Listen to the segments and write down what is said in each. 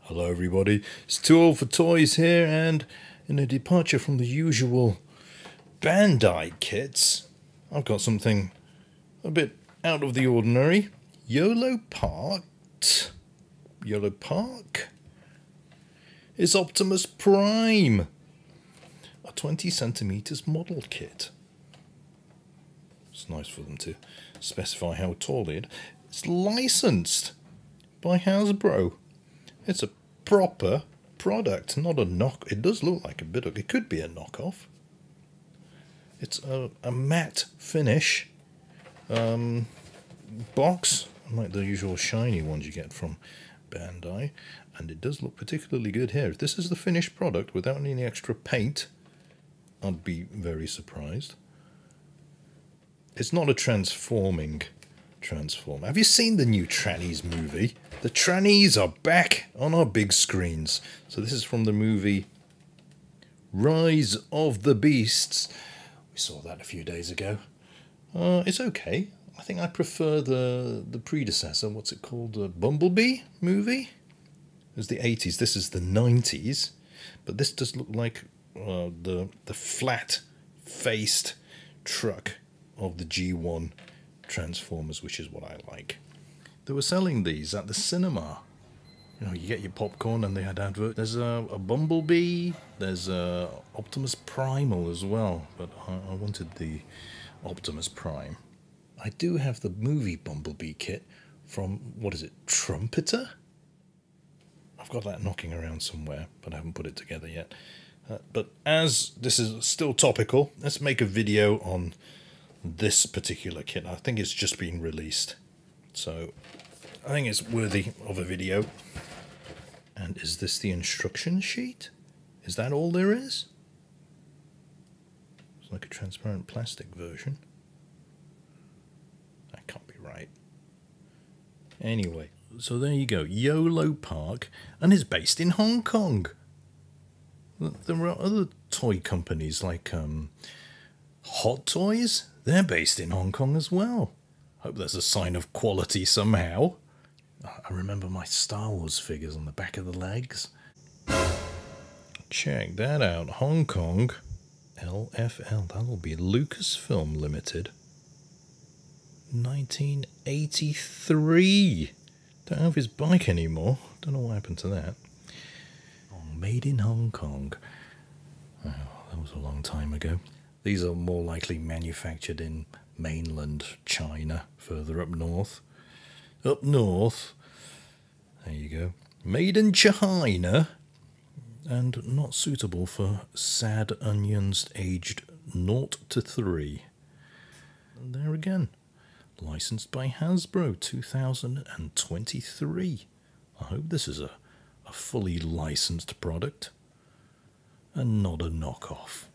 Hello everybody, it's Too Old for Toys here, and in a departure from the usual Bandai kits, I've got something a bit out of the ordinary. Yolopark is Optimus Prime, a 20 centimeters model kit. It's nice for them to specify how tall it is. It's licensed by Hasbro. It's a proper product, not a knock. It does look like a bit of, it could be a knockoff. It's a matte finish box, unlike the usual shiny ones you get from Bandai, and it does look particularly good here. If this is the finished product without any extra paint, I'd be very surprised. It's not a transforming Transformer. Have you seen the new Trannies movie? The Trannies are back on our big screens. So this is from the movie Rise of the Beasts. We saw that a few days ago. It's okay. I think I prefer the predecessor. What's it called? The Bumblebee movie? It was the 80s. This is the 90s. But this does look like the flat-faced truck of the G1 Transformers, which is what I like. They were selling these at the cinema. You know, you get your popcorn and they had advert. There's a Bumblebee, there's a Optimus Primal as well, but I wanted the Optimus Prime. I do have the movie Bumblebee kit from, what is it, Trumpeter? I've got that knocking around somewhere, but I haven't put it together yet. But as this is still topical, let's make a video on this particular kit. I think it's just been released, so I think it's worthy of a video. And is this the instruction sheet? Is that all there is? It's like a transparent plastic version. That can't be right. Anyway, so there you go. Yolopark, and it's based in Hong Kong. There are other toy companies like Hot Toys. They're based in Hong Kong as well. Hope there's a sign of quality somehow. I remember my Star Wars figures on the back of the legs. Check that out. Hong Kong. LFL. That'll be Lucasfilm Limited. 1983. Don't have his bike anymore. Don't know what happened to that. Oh, made in Hong Kong. Oh, that was a long time ago. These are more likely manufactured in mainland China, further up north. Up north. There you go. Made in China. And not suitable for sad onions aged 0 to 3. And there again. Licensed by Hasbro, 2023. I hope this is a fully licensed product. And not a knockoff.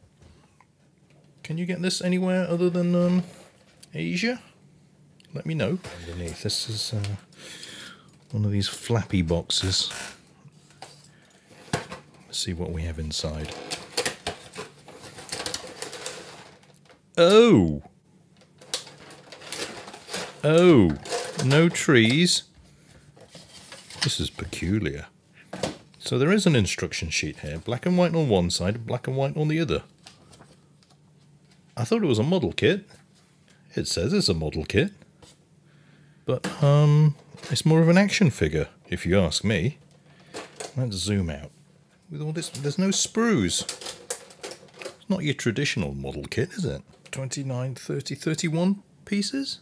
Can you get this anywhere other than Asia? Let me know. Underneath, this is one of these flappy boxes. Let's see what we have inside. Oh! Oh! No trees. This is peculiar. So there is an instruction sheet here. Black and white on one side, black and white on the other. I thought it was a model kit. It says it's a model kit. But, it's more of an action figure, if you ask me. Let's zoom out. With all this, there's no sprues. It's not your traditional model kit, is it? 29, 30, 31 pieces?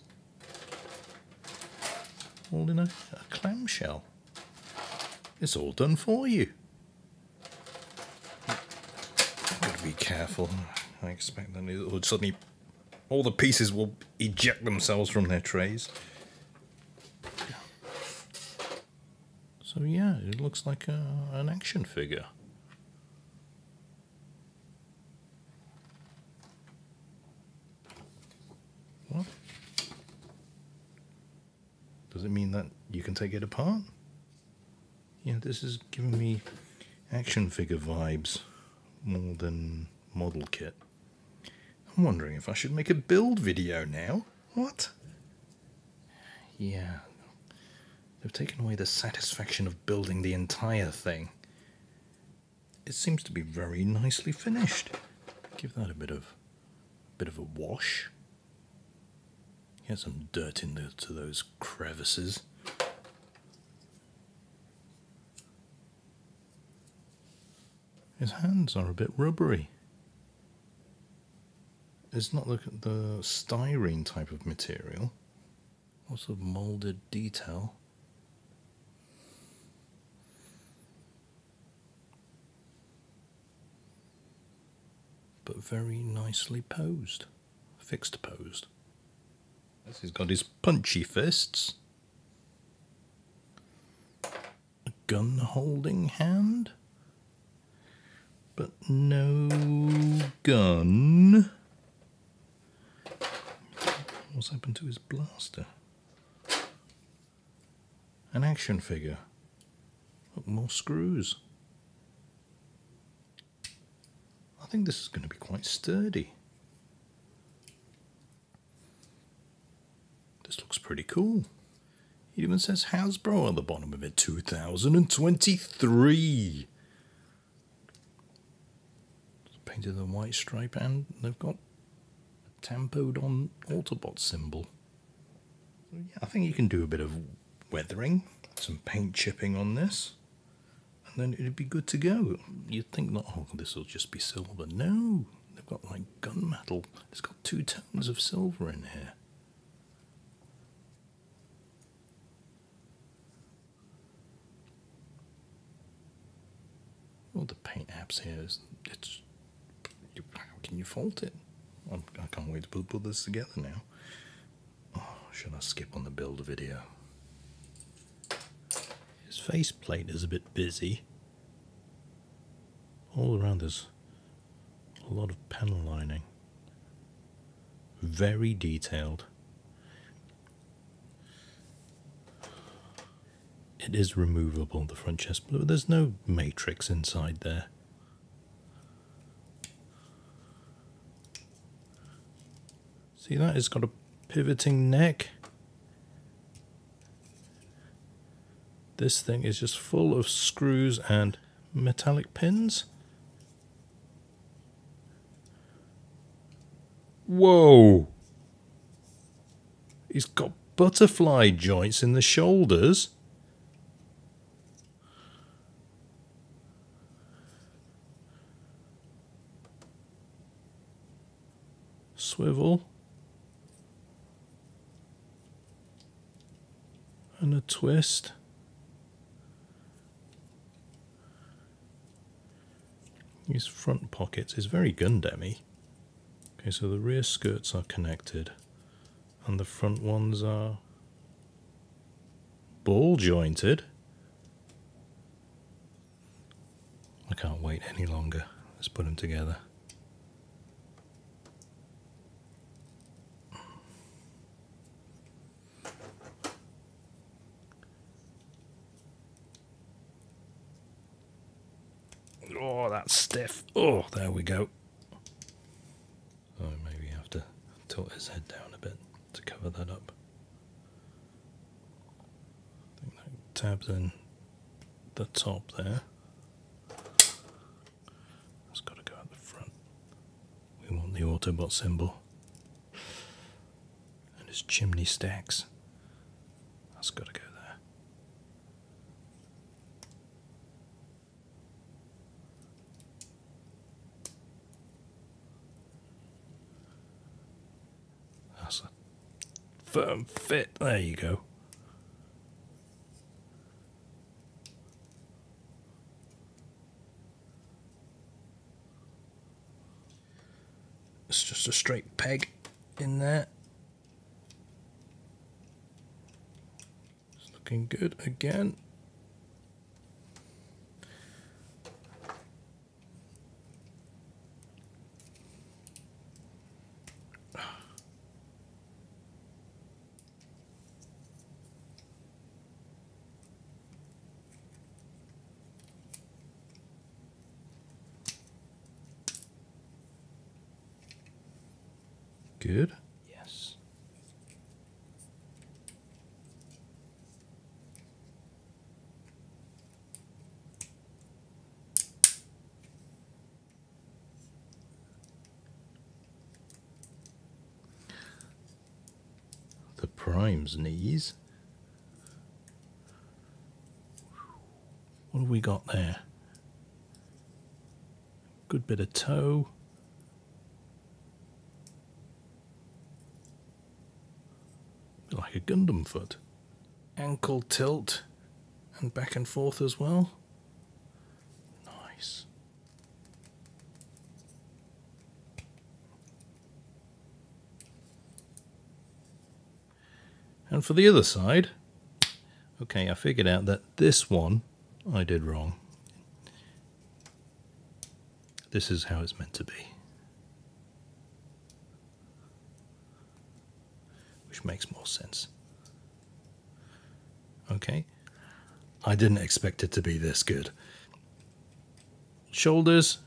All in a clamshell. It's all done for you. Gotta be careful. I expect that it will suddenly, all the pieces will eject themselves from their trays. So yeah, it looks like an action figure. What? Does it mean that you can take it apart? Yeah, this is giving me action figure vibes more than model kit. I'm wondering if I should make a build video now. What? Yeah. They've taken away the satisfaction of building the entire thing. It seems to be very nicely finished. Give that a bit of a wash. Get some dirt into those crevices. His hands are a bit rubbery. It's not the styrene type of material. Lots of moulded detail. But very nicely posed. Fixed posed. He's got his punchy fists. A gun holding hand. But no gun. What's happened to his blaster? An action figure. Look, more screws. I think this is going to be quite sturdy. This looks pretty cool. It even says Hasbro on the bottom of it, 2023. It's painted a white stripe and they've got a tampoed on Autobot symbol. So yeah, I think you can do a bit of weathering, some paint chipping on this. Then it'd be good to go. You'd think not, oh, this will just be silver. No, they've got like gunmetal. It's got 2 tones of silver in here. Well, the paint apps here it's how can you fault it? I can't wait to put this together now. Oh, should I skip on the build video? His faceplate is a bit busy. All around there's a lot of panel lining. Very detailed. It is removable, the front chest, but there's no matrix inside there. See that? It's got a pivoting neck. This thing is just full of screws and metallic pins. Whoa! He's got butterfly joints in the shoulders. Swivel. And a twist. His front pockets is very Gundam-y. Okay, so the rear skirts are connected and the front ones are ball jointed. I can't wait any longer. Let's put them together. Oh, that's stiff. Oh, there we go. Oh, maybe you have to tilt his head down a bit to cover that up. I think that tabs in the top there. It's got to go at the front. We want the Autobot symbol. And his chimney stacks. That's got to go there. That's a firm fit. There you go. It's just a straight peg in there. It's looking good again. Good. Yes. Prime's knees. What have we got there? Good bit of toe. Like a Gundam foot. Ankle tilt and back and forth as well. Nice. And for the other side, okay, I figured out that this one I did wrong. This is how it's meant to be. Which makes more sense. Okay. I didn't expect it to be this good. Shoulders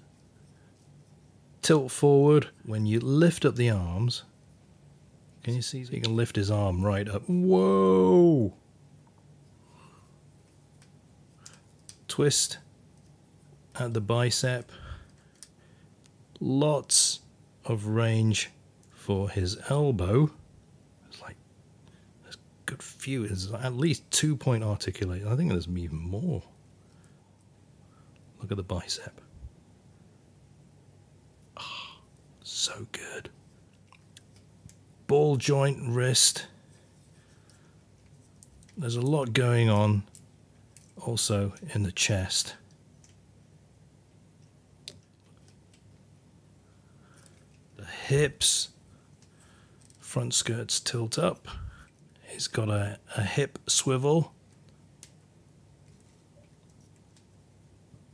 tilt forward. When you lift up the arms, can you see? So you can lift his arm right up. Whoa! Twist at the bicep. Lots of range for his elbow. It's like there's a good few. There's at least 2-point articulation. I think there's even more. Look at the bicep. Oh, so good. Ball joint wrist. There's a lot going on also in the chest. The hips, front skirts tilt up. He's got a hip swivel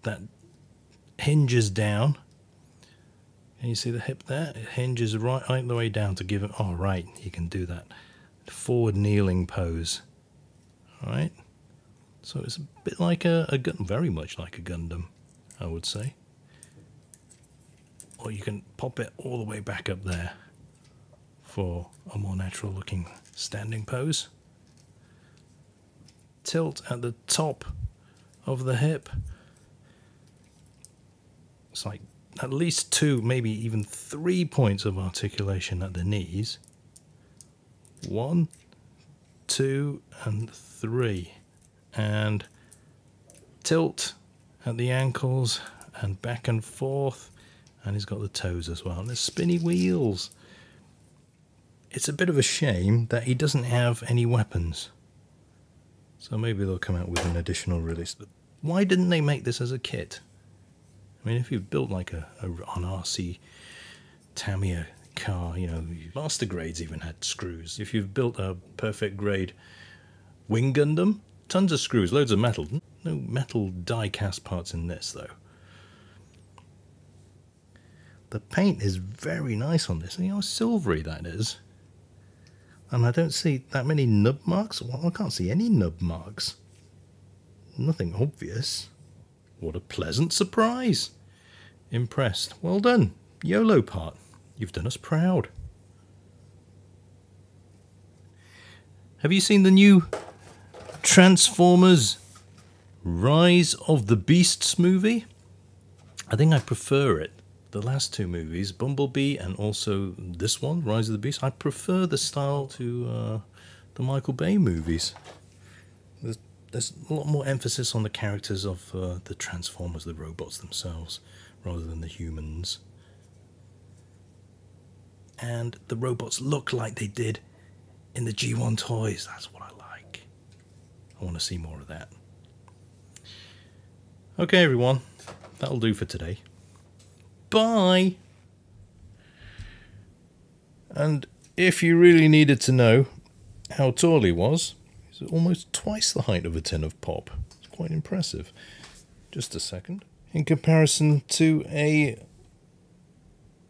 that hinges down. Can you see the hip there? It hinges right the way down to give it. Oh, right, you can do that forward kneeling pose. All right, so it's a bit like a gun, very much like a Gundam, I would say. Or you can pop it all the way back up there for a more natural looking standing pose. Tilt at the top of the hip. It's like at least 2, maybe even 3 points of articulation at the knees. 1, 2, and 3. And tilt at the ankles and back and forth. And he's got the toes as well. And there's spinny wheels. It's a bit of a shame that he doesn't have any weapons. So maybe they'll come out with an additional release. But why didn't they make this as a kit? I mean, if you've built like an RC Tamiya car, you know, Master Grades even had screws. If you've built a perfect grade Wing Gundam, tons of screws, loads of metal. No metal die cast parts in this though. The paint is very nice on this. You know how silvery that is. And I don't see that many nub marks. Well, I can't see any nub marks. Nothing obvious. What a pleasant surprise. Impressed. Well done, Yolopark. You've done us proud. Have you seen the new Transformers Rise of the Beasts movie? I think I prefer it. The last 2 movies, Bumblebee and also this one, Rise of the Beast, I prefer the style to the Michael Bay movies. There's a lot more emphasis on the characters of the Transformers, the robots themselves, rather than the humans. And the robots look like they did in the G1 toys. That's what I like. I want to see more of that. Okay, everyone. That'll do for today. Bye! And if you really needed to know how tall he was, he's almost twice the height of a tin of pop. It's quite impressive. Just a second. In comparison to a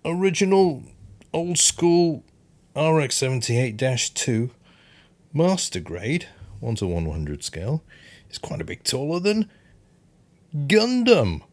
original old school RX-78-2 master grade 1:100 scale, is quite a bit taller than Gundam.